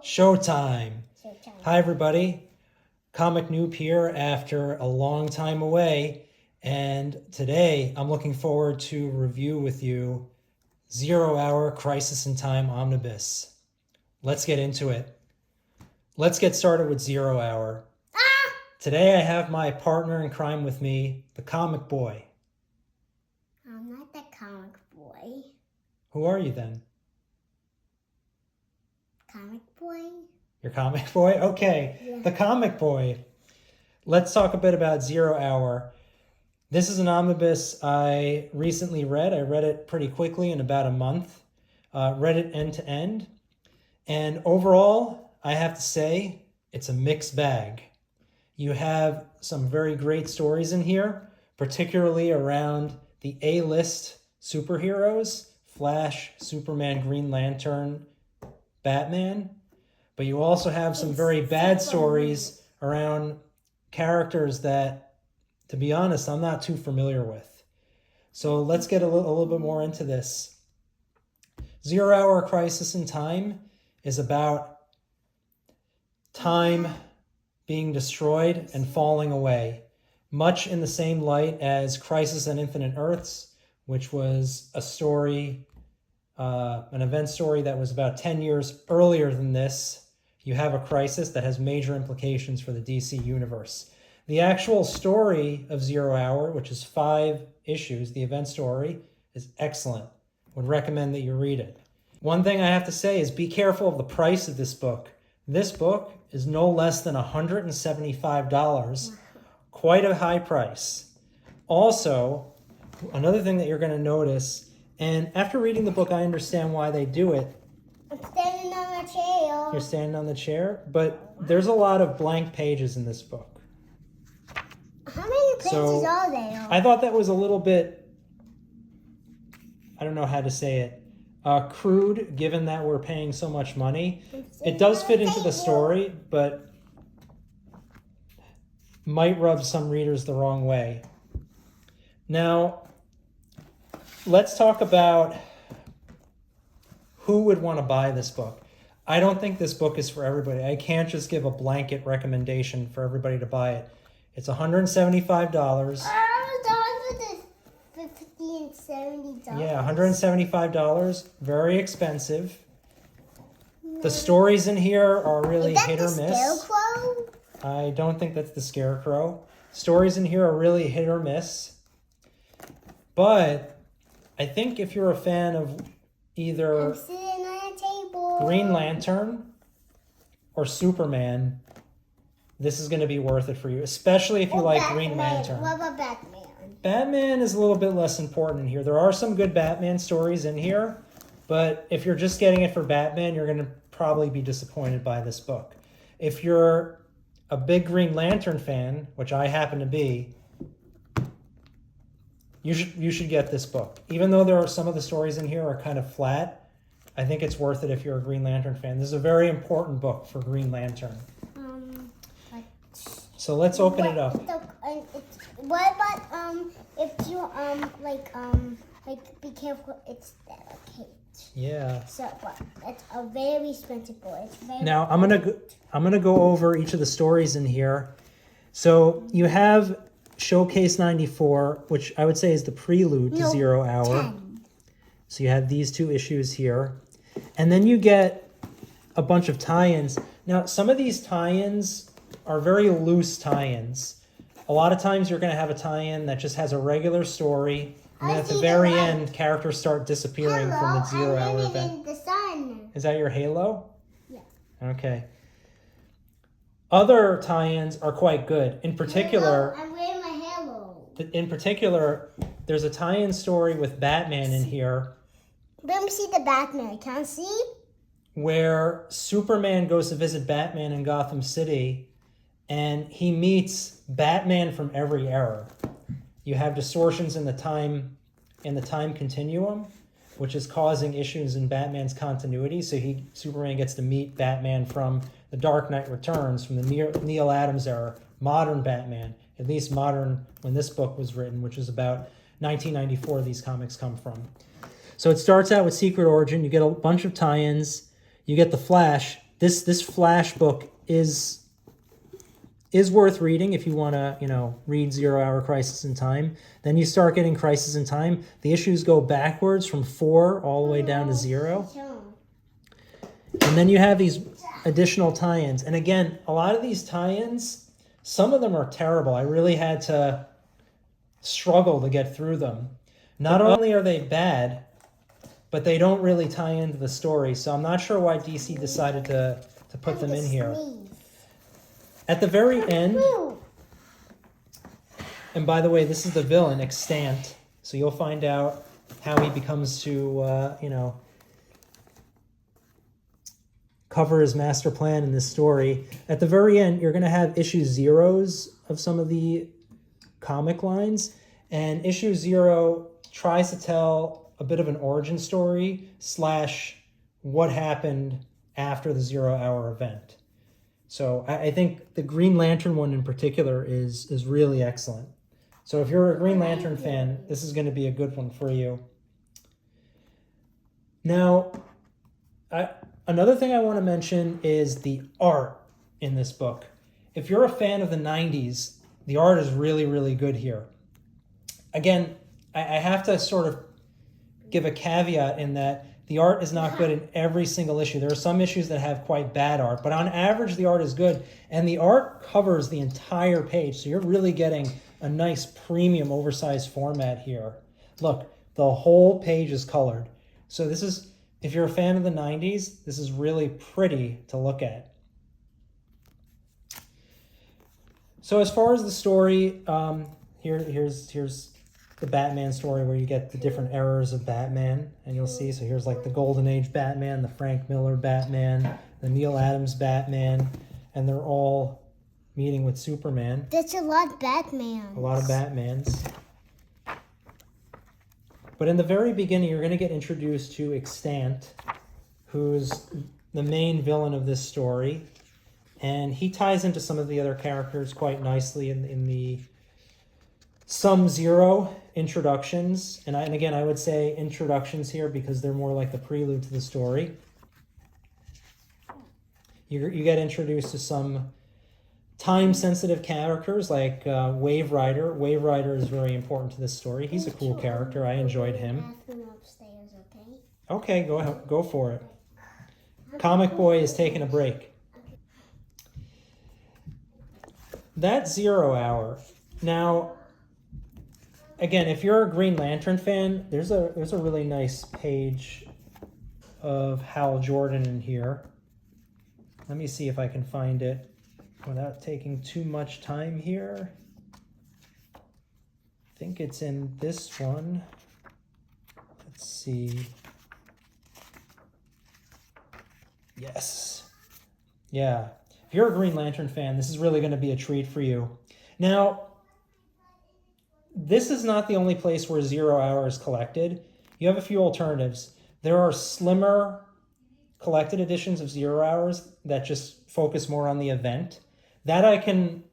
Showtime. Hi, everybody. Comic Noob here after a long time away. And today I'm looking forward to review with you 0 Hour Crisis in Time Omnibus. Let's get into it. Let's get started with 0 Hour. Today I have my partner in crime with me, the comic boy. I'm not the comic boy. Who are you then? Comic boy? Your comic boy? Okay, Yeah. The comic boy. Let's talk a bit about 0 Hour. This is an omnibus I recently read. I read it pretty quickly in about a month. Read it end to end. And overall, I have to say, it's a mixed bag. You have some very great stories in here, particularly around the A-list superheroes, Flash, Superman, Green Lantern, Batman. But you also have some very bad stories around characters that, to be honest, I'm not too familiar with. So let's get a little bit more into this. 0 Hour Crisis in Time is about time being destroyed and falling away, much in the same light as Crisis on Infinite Earths, which was a story, an event story that was about 10 years earlier than this. You have a crisis that has major implications for the DC universe. The actual story of 0 Hour, which is 5 issues, the event story, is excellent. Would recommend that you read it. One thing I have to say is be careful of the price of this book. This book is no less than $175, quite a high price. Also, another thing that you're going to notice, and after reading the book, I understand why they do it. I'm standing on the chair. You're standing on the chair, but there's a lot of blank pages in this book. How many pages are there? I thought that was a little bit, I don't know how to say it, crude, given that we're paying so much money. It does fit into the story, but might rub some readers the wrong way. Now, let's talk about who would want to buy this book. I don't think this book is for everybody. I can't just give a blanket recommendation for everybody to buy it. It's $175. I was done with the $50 and $70. Yeah, $175. Very expensive. The stories in here are really hit or miss. Is that the Scarecrow? I don't think that's the Scarecrow. Stories in here are really hit or miss. But I think if you're a fan of either I'm sitting on a table. Green Lantern or Superman, this is going to be worth it for you, especially if you like Green Lantern. What about Batman? Batman is a little bit less important in here. There are some good Batman stories in here, but if you're just getting it for Batman, you're going to probably be disappointed by this book. If you're a big Green Lantern fan, which I happen to be, you should get this book. Even though there are some of the stories in here are kind of flat, I think it's worth it if you're a Green Lantern fan. This is a very important book for Green Lantern. So let's open it up. What about if you be careful, it's delicate. Yeah. So what? It's a very expensive book. It's very now I'm gonna go over each of the stories in here. So you have Showcase 94, which I would say is the prelude to 0 Hour. 10. So you have these 2 issues here, and then you get a bunch of tie-ins. Now some of these tie-ins are very loose tie-ins. A lot of times you're going to have a tie-in that just has a regular story, and then at the very end, characters start disappearing from the 0 Hour event. In the sun. Is that your halo? Yeah. Okay. Other tie-ins are quite good. In particular, I'm wearing my halo. There's a tie-in story with Batman in here. Let me see the Batman. Can I see? Where Superman goes to visit Batman in Gotham City, and he meets Batman from every era. You have distortions in the time continuum, which is causing issues in Batman's continuity. So Superman gets to meet Batman from The Dark Knight Returns, from the Neil Adams era, modern Batman, at least modern when this book was written, which is about 1994 these comics come from. So it starts out with Secret Origin. You get a bunch of tie-ins. You get the Flash. this Flash book is worth reading if you want to, read 0 Hour Crisis in Time. Then you start getting Crisis in Time. The issues go backwards from 4 all the way down to 0. And then you have these additional tie-ins. And again, a lot of these tie-ins, some of them are terrible. I really had to struggle to get through them. Not only are they bad, but they don't really tie into the story. So I'm not sure why DC decided to put them in here. At the very end, and by the way, this is the villain, Extant. So you'll find out how he becomes to, cover his master plan in this story. At the very end, you're going to have issue zeros of some of the comic lines. And issue 0 tries to tell a bit of an origin story / what happened after the 0 Hour event. So I think the Green Lantern one in particular is really excellent. So if you're a Green Lantern fan, this is going to be a good one for you. Now, another thing I want to mention is the art in this book. If you're a fan of the 90s, the art is really, really good here. Again, I have to sort of give a caveat in that the art is not good in every single issue. There are some issues that have quite bad art, but on average, the art is good. And the art covers the entire page, so you're really getting a nice premium oversized format here. Look, the whole page is colored. So this is, if you're a fan of the 90s, this is really pretty to look at. So as far as the story, here's the Batman story where you get the different eras of Batman, and you'll see, so here's like the Golden Age Batman, the Frank Miller Batman, the Neil Adams Batman, and they're all meeting with Superman. That's a lot of Batmans. A lot of Batmans. But in the very beginning, you're going to get introduced to Extant, who's the main villain of this story, and he ties into some of the other characters quite nicely in the some Zero introductions, and again, I would say introductions here because they're more like the prelude to the story. You get introduced to some time-sensitive characters like Wave Rider. Wave Rider is very important to this story. He's a cool character. I enjoyed him. Upstairs, okay? Okay, go ahead, go for it. Comic Boy is taking a break. That's 0 Hour. Now, again, if you're a Green Lantern fan, there's a really nice page of Hal Jordan in here. Let me see if I can find it without taking too much time here. I think it's in this one. Let's see. Yes. Yeah. If you're a Green Lantern fan, this is really going to be a treat for you. Now, this is not the only place where 0 Hour is collected. You have a few alternatives. There are slimmer collected editions of 0 Hours that just focus more on the event. That I can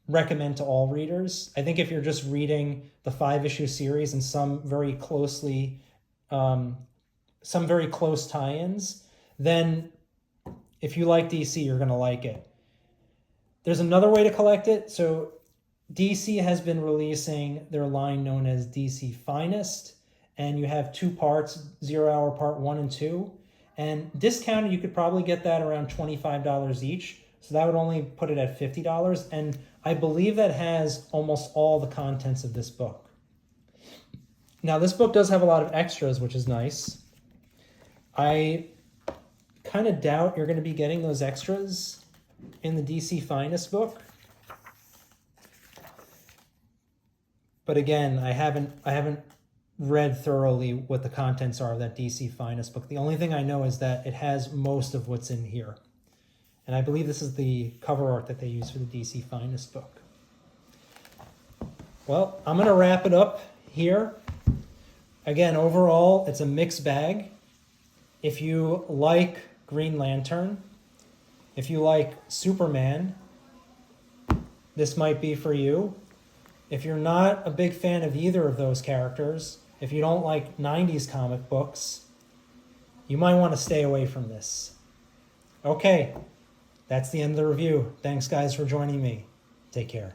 recommend to all readers. I think if you're just reading the 5-issue series and some very close tie-ins, then if you like DC, you're going to like it. There's another way to collect it. So DC has been releasing their line known as DC Finest, and you have 2 parts, 0 Hour Part 1 and 2. And discounted, you could probably get that around $25 each. So that would only put it at $50. And I believe that has almost all the contents of this book. Now, this book does have a lot of extras, which is nice. I kind of doubt you're going to be getting those extras in the DC Finest book. But again, I haven't read thoroughly what the contents are of that DC Finest book. The only thing I know is that it has most of what's in here. And I believe this is the cover art that they use for the DC Finest book. Well, I'm going to wrap it up here. Again, overall, it's a mixed bag. If you like Green Lantern, if you like Superman, this might be for you. If you're not a big fan of either of those characters, if you don't like 90s comic books, you might want to stay away from this. Okay, that's the end of the review. Thanks, guys, for joining me. Take care.